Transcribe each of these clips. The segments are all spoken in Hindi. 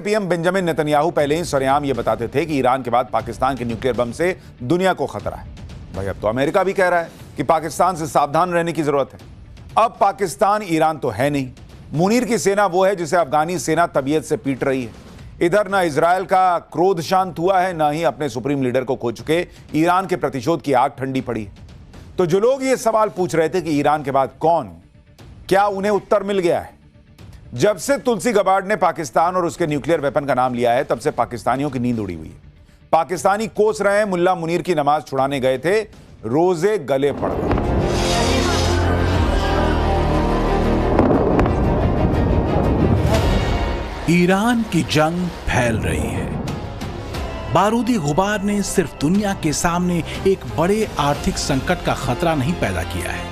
पीएम बेंजामिन नेतन्याहू पहले ही सरेआम ये बताते थे कि ईरान के बाद पाकिस्तान के न्यूक्लियर बम से दुनिया को खतरा है। भाई अब तो अमेरिका भी कह रहा है कि पाकिस्तान से सावधान रहने की जरूरत है। अब पाकिस्तान ईरान तो है नहीं, मुनीर की सेना वो है जिसे अफगानी सेना तबीयत से पीट रही है। इधर ना इजरायल का क्रोध शांत हुआ है, ना ही अपने सुप्रीम लीडर को खो चुके ईरान के प्रतिशोध की आग ठंडी पड़ी है। तो जो लोग ये सवाल पूछ रहे थे कि ईरान के बाद कौन, क्या उन्हें उत्तर मिल गया है। जब से तुलसी गबार्ड ने पाकिस्तान और उसके न्यूक्लियर वेपन का नाम लिया है, तब से पाकिस्तानियों की नींद उड़ी हुई है। पाकिस्तानी कोस रहे हैं मुल्ला मुनीर की नमाज छुड़ाने गए थे, रोजे गले पड़ गए। ईरान की जंग फैल रही है। बारूदी गुबार ने सिर्फ दुनिया के सामने एक बड़े आर्थिक संकट का खतरा नहीं पैदा किया है,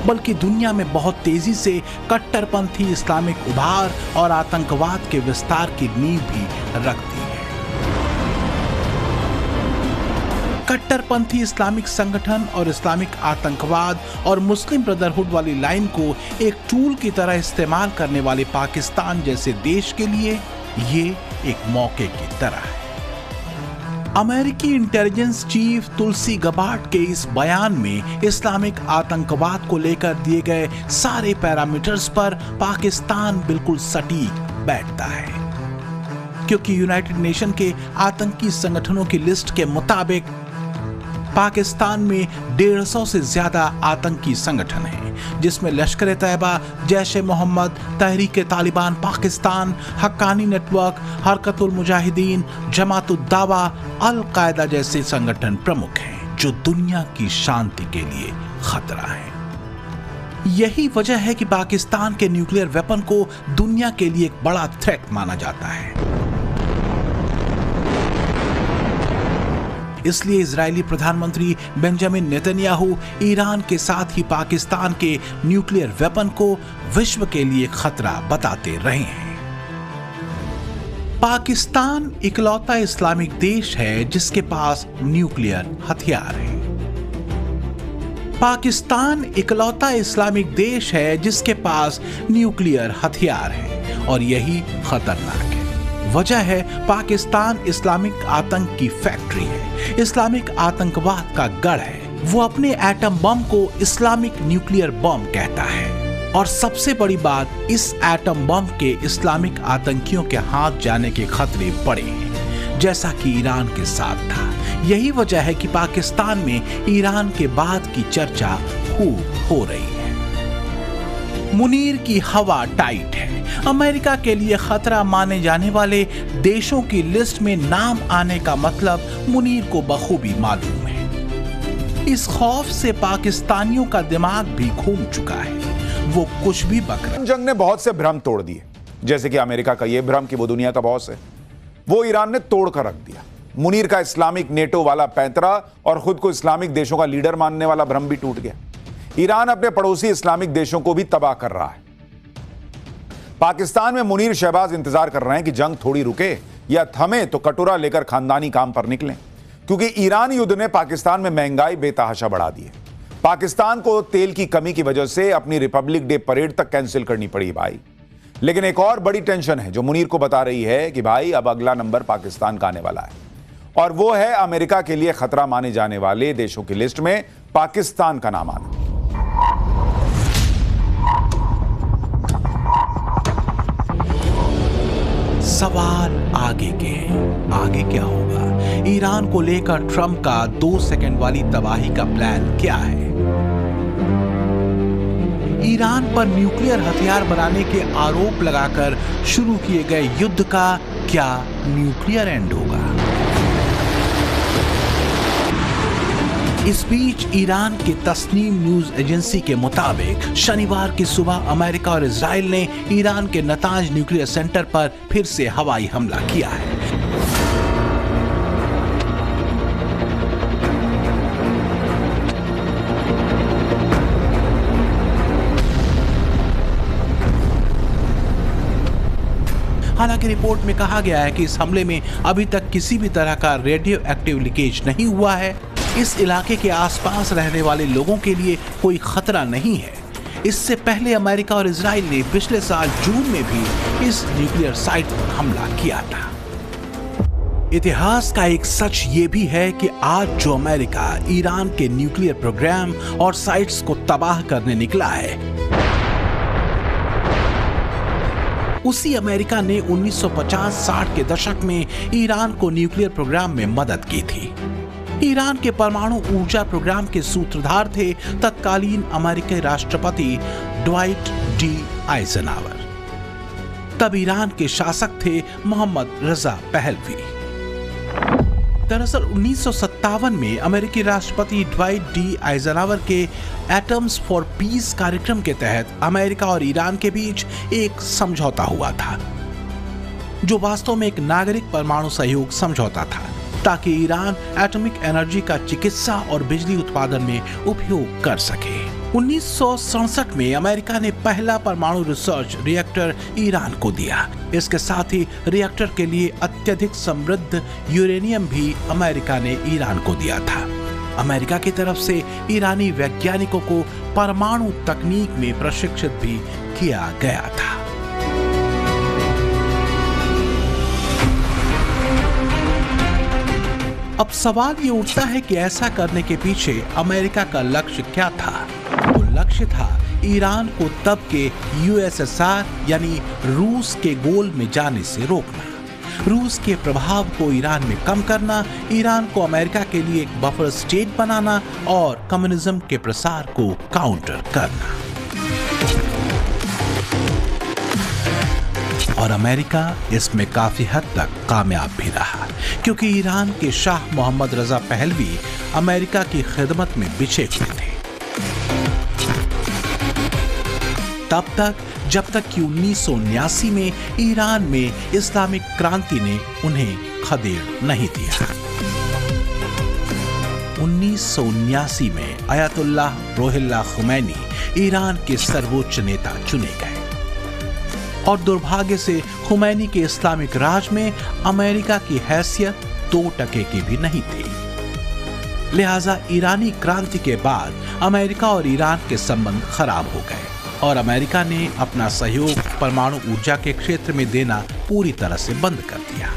बल्कि दुनिया में बहुत तेजी से कट्टरपंथी इस्लामिक उभार और आतंकवाद के विस्तार की नींव भी रख दी है। कट्टरपंथी इस्लामिक संगठन और इस्लामिक आतंकवाद और मुस्लिम ब्रदरहुड वाली लाइन को एक टूल की तरह इस्तेमाल करने वाले पाकिस्तान जैसे देश के लिए ये एक मौके की तरह है। अमेरिकी इंटेलिजेंस चीफ तुलसी गबार्ड के इस बयान में इस्लामिक आतंकवाद को लेकर दिए गए सारे पैरामीटर्स पर पाकिस्तान बिल्कुल सटीक बैठता है, क्योंकि यूनाइटेड नेशन के आतंकी संगठनों की लिस्ट के मुताबिक पाकिस्तान में 150 से ज्यादा आतंकी संगठन हैं, जिसमें लश्कर ए तैयबा, जैश-ए मोहम्मद, तहरीक तालिबान पाकिस्तान, हक्कानी नेटवर्क, हरकतुल मुजाहिदीन, जमातुद दावा, अल कायदा जैसे संगठन प्रमुख हैं, जो दुनिया की शांति के लिए खतरा है। यही वजह है कि पाकिस्तान के न्यूक्लियर वेपन को दुनिया के लिए एक बड़ा थ्रेट माना जाता है। इसलिए इजरायली प्रधानमंत्री बेंजामिन नेतन्याहू ईरान के साथ ही पाकिस्तान के न्यूक्लियर वेपन को विश्व के लिए खतरा बताते रहे हैं। पाकिस्तान इकलौता इस्लामिक देश है जिसके पास न्यूक्लियर हथियार है। पाकिस्तान इकलौता इस्लामिक देश है जिसके पास न्यूक्लियर हथियार है, और यही खतरनाक है। वजह है पाकिस्तान इस्लामिक आतंक की फैक्ट्री है, इस्लामिक आतंकवाद का गढ़ है। वो अपने एटम बम को इस्लामिक न्यूक्लियर बम कहता है, और सबसे बड़ी बात, इस एटम बम के इस्लामिक आतंकियों के हाथ जाने के खतरे बड़े हैं, जैसा कि ईरान के साथ था। यही वजह है कि पाकिस्तान में ईरान के बाद की चर्चा खूब हो रही है। मुनीर की हवा टाइट है। अमेरिका के लिए खतरा माने जाने वाले देशों की लिस्ट में नाम आने का मतलब मुनीर को बखूबी मालूम है। इस खौफ से पाकिस्तानियों का दिमाग भी घूम चुका है। वो कुछ भी बक रहे। जंग ने बहुत से भ्रम तोड़ दिए, जैसे कि अमेरिका का यह भ्रम कि वो दुनिया का बॉस है, वो ईरान ने तोड़ कर रख दिया। मुनीर का इस्लामिक नेटो वाला पैंतरा और खुद को इस्लामिक देशों का लीडर मानने वाला भ्रम भी टूट गया। ईरान अपने पड़ोसी इस्लामिक देशों को भी तबाह कर रहा है। पाकिस्तान में मुनीर शहबाज इंतजार कर रहे हैं कि जंग थोड़ी रुके या थमे तो कटोरा लेकर खानदानी काम पर निकलें, क्योंकि ईरान युद्ध ने पाकिस्तान में महंगाई बेतहाशा बढ़ा दी है। पाकिस्तान को तेल की कमी की वजह से अपनी रिपब्लिक डे परेड तक कैंसिल करनी पड़ी भाई। लेकिन एक और बड़ी टेंशन है जो मुनीर को बता रही है कि भाई अब अगला नंबर पाकिस्तान का आने वाला है, और वो है अमेरिका के लिए खतरा माने जाने वाले देशों की लिस्ट में पाकिस्तान का नाम आना। सवाल आगे के हैं। आगे क्या होगा? ईरान को लेकर ट्रंप का 2 सेकंड वाली तबाही का प्लान क्या है? ईरान पर न्यूक्लियर हथियार बनाने के आरोप लगाकर शुरू किए गए युद्ध का क्या न्यूक्लियर एंड होगा? इस बीच ईरान के तस्नीम न्यूज एजेंसी के मुताबिक शनिवार की सुबह अमेरिका और इजराइल ने ईरान के नतांज न्यूक्लियर सेंटर पर फिर से हवाई हमला किया है। हालांकि रिपोर्ट में कहा गया है कि इस हमले में अभी तक किसी भी तरह का रेडियो एक्टिव लीकेज नहीं हुआ है। इस इलाके के आसपास रहने वाले लोगों के लिए कोई खतरा नहीं है। इससे पहले अमेरिका और इजराइल ने पिछले साल जून में भी इस न्यूक्लियर साइट पर हमला किया था। इतिहास का एक सच ये भी है कि आज जो अमेरिका ईरान के न्यूक्लियर प्रोग्राम और साइट्स को तबाह करने निकला है, उसी अमेरिका ने 1950-60 के दशक में ईरान को न्यूक्लियर प्रोग्राम में मदद की थी। ईरान के परमाणु ऊर्जा प्रोग्राम के सूत्रधार थे तत्कालीन अमेरिकी राष्ट्रपति ड्वाइट डी आइजनहावर। तब ईरान के शासक थे मोहम्मद रजा पहलवी। दरअसल 1957 में अमेरिकी राष्ट्रपति ड्वाइट डी आइजनहावर के एटम्स फॉर पीस कार्यक्रम के तहत अमेरिका और ईरान के बीच एक समझौता हुआ था, जो वास्तव में एक नागरिक परमाणु सहयोग समझौता था, ताकि ईरान एटॉमिक एनर्जी का चिकित्सा और बिजली उत्पादन में उपयोग कर सके। 1967 में अमेरिका ने पहला परमाणु रिसर्च रिएक्टर ईरान को दिया। इसके साथ ही रिएक्टर के लिए अत्यधिक समृद्ध यूरेनियम भी अमेरिका ने ईरान को दिया था। अमेरिका की तरफ से ईरानी वैज्ञानिकों को परमाणु तकनीक में प्रशिक्षित भी किया गया था। अब सवाल ये उठता है कि ऐसा करने के पीछे अमेरिका का लक्ष्य क्या था? वो लक्ष्य था ईरान को तब के यूएसएसआर यानी रूस के गोल में जाने से रोकना, रूस के प्रभाव को ईरान में कम करना, ईरान को अमेरिका के लिए एक बफर स्टेट बनाना और कम्युनिज्म के प्रसार को काउंटर करना। और अमेरिका इसमें काफी हद तक कामयाब भी रहा, क्योंकि ईरान के Shah Mohammad Reza Pahlavi America की खिदमत में बिछे हुए थे तब तक, जब तक कि 1979 में ईरान में इस्लामिक क्रांति ने उन्हें खदेड़ नहीं दिया। 1979 में अयतुल्लाह रुहुल्लाह खुमैनी ईरान के सर्वोच्च नेता चुने गए और दुर्भाग्य से खुमैनी के इस्लामिक राज में अमेरिका की हैसियत 2% की भी नहीं थी। लिहाजा ईरानी क्रांति के बाद अमेरिका और ईरान के संबंध खराब हो गए और अमेरिका ने अपना सहयोग परमाणु ऊर्जा के क्षेत्र में देना पूरी तरह से बंद कर दिया।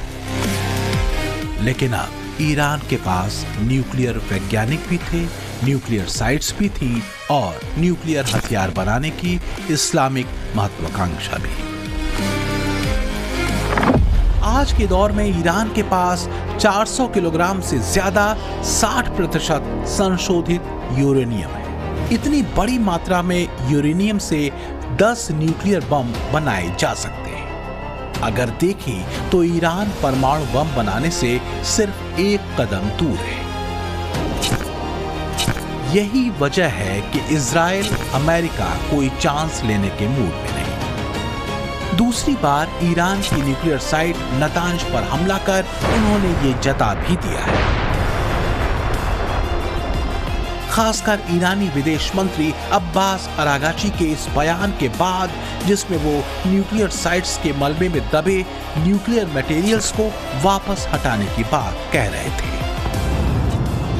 लेकिन अब ईरान के पास न्यूक्लियर वैज्ञानिक भी थे, न्यूक्लियर साइट्स भी थी और न्यूक्लियर हथियार बनाने की इस्लामिक महत्वाकांक्षा भी। आज के दौर में ईरान के पास 400 किलोग्राम से ज्यादा 60% संशोधित यूरेनियम है। इतनी बड़ी मात्रा में यूरेनियम से 10 न्यूक्लियर बम बनाए जा सकते हैं। अगर देखें तो ईरान परमाणु बम बनाने से सिर्फ एक कदम दूर है। यही वजह है कि इजराइल अमेरिका कोई चांस लेने के मूड में नहीं। दूसरी बार ईरान की न्यूक्लियर साइट नतांज पर हमला कर उन्होंने ये जता भी दिया है। खासकर ईरानी विदेश मंत्री अब्बास अरागाची के इस बयान के बाद, जिसमें वो न्यूक्लियर साइट्स के मलबे में दबे न्यूक्लियर मटेरियल्स को वापस हटाने की बात कह रहे थे।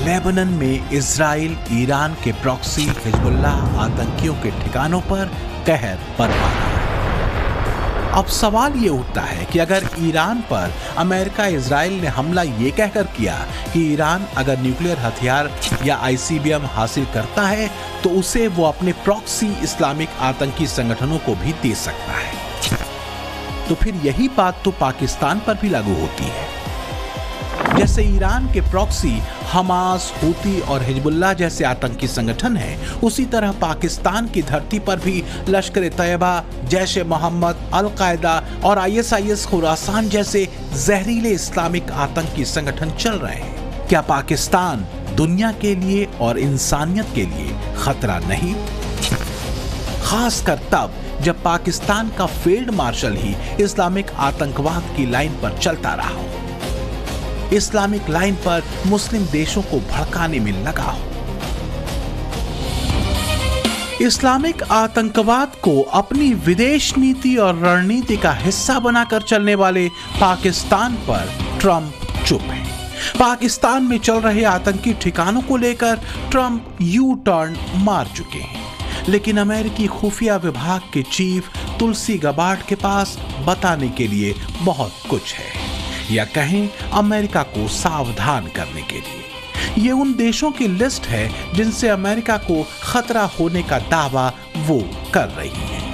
लेबनान में इजराइल ईरान के प्रॉक्सी हिजबुल्लाह आतंकियों के ठिकानों पर कहर बरपा रहा है। अब सवाल ये उठता है कि अगर ईरान पर अमेरिका इजराइल ने हमला ये कहकर किया कि ईरान अगर न्यूक्लियर हथियार या आईसीबीएम हासिल करता है तो उसे वो अपने प्रॉक्सी इस्लामिक आतंकी संगठनों को भी दे सकता है, तो फिर यही बात तो पाकिस्तान पर भी लागू होती है। जैसे ईरान के प्रॉक्सी हमास, हूती और हिजबुल्लाह जैसे आतंकी संगठन हैं, उसी तरह पाकिस्तान की धरती पर भी लश्कर तैयबा, जैश-ए मोहम्मद, अल-कायदा और आईएसआईएस खुरासान जैसे जहरीले इस्लामिक आतंकी संगठन चल रहे हैं। क्या पाकिस्तान दुनिया के लिए और इंसानियत के लिए खतरा नहीं? खासकर तब जब पाकिस्तान का फील्ड मार्शल ही इस्लामिक आतंकवाद की लाइन पर चलता रहा हो, इस्लामिक लाइन पर मुस्लिम देशों को भड़काने में लगा हो। इस्लामिक आतंकवाद को अपनी विदेश नीति और रणनीति का हिस्सा बनाकर चलने वाले पाकिस्तान पर ट्रंप चुप है। पाकिस्तान में चल रहे आतंकी ठिकानों को लेकर ट्रंप यू टर्न मार चुके हैं, लेकिन अमेरिकी खुफिया विभाग के चीफ तुलसी गबार्ड के पास बताने के लिए बहुत कुछ है, या कहें अमेरिका को सावधान करने के लिए। ये उन देशों की लिस्ट है जिनसे अमेरिका को खतरा होने का दावा वो कर रही है।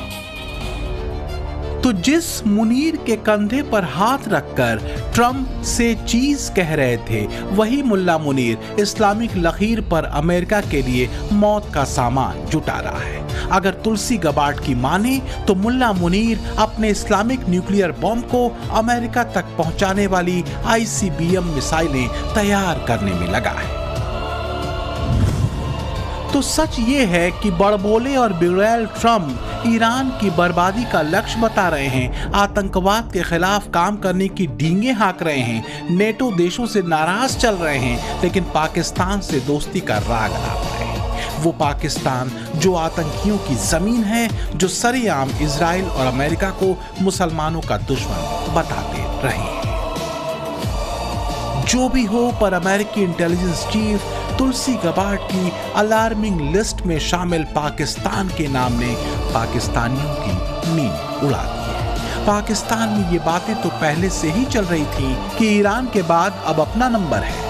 तो जिस मुनीर के कंधे पर हाथ रखकर ट्रंप से चीज कह रहे थे, वही मुल्ला मुनीर इस्लामिक लकीर पर अमेरिका के लिए मौत का सामान जुटा रहा है। अगर तुलसी गबार्ड की माने तो मुल्ला मुनीर अपने इस्लामिक न्यूक्लियर बॉम्ब को अमेरिका तक पहुंचाने वाली ICBM मिसाइलें तैयार करने में लगा है। तो सच ये है कि बड़बोले और बिगड़ैल ट्रंप ईरान की बर्बादी का लक्ष्य बता रहे हैं, आतंकवाद के खिलाफ काम करने की डींगे हाँक रहे हैं, नेटो देशों से नाराज चल रहे हैं, लेकिन पाकिस्तान से दोस्ती का राग लाप रहे हैं। वो पाकिस्तान जो आतंकियों की जमीन है, जो सरेआम इजराइल और अमेरिका को मुसलमानों का दुश्मन बताते रहे हैं। जो भी हो, पर अमेरिकी इंटेलिजेंस चीफ तुलसी गबार्ड की अलार्मिंग लिस्ट में शामिल पाकिस्तान के नाम ने पाकिस्तानियों की नींद उड़ा दी है। पाकिस्तान में ये बातें तो पहले से ही चल रही थी कि ईरान के बाद अब अपना नंबर है।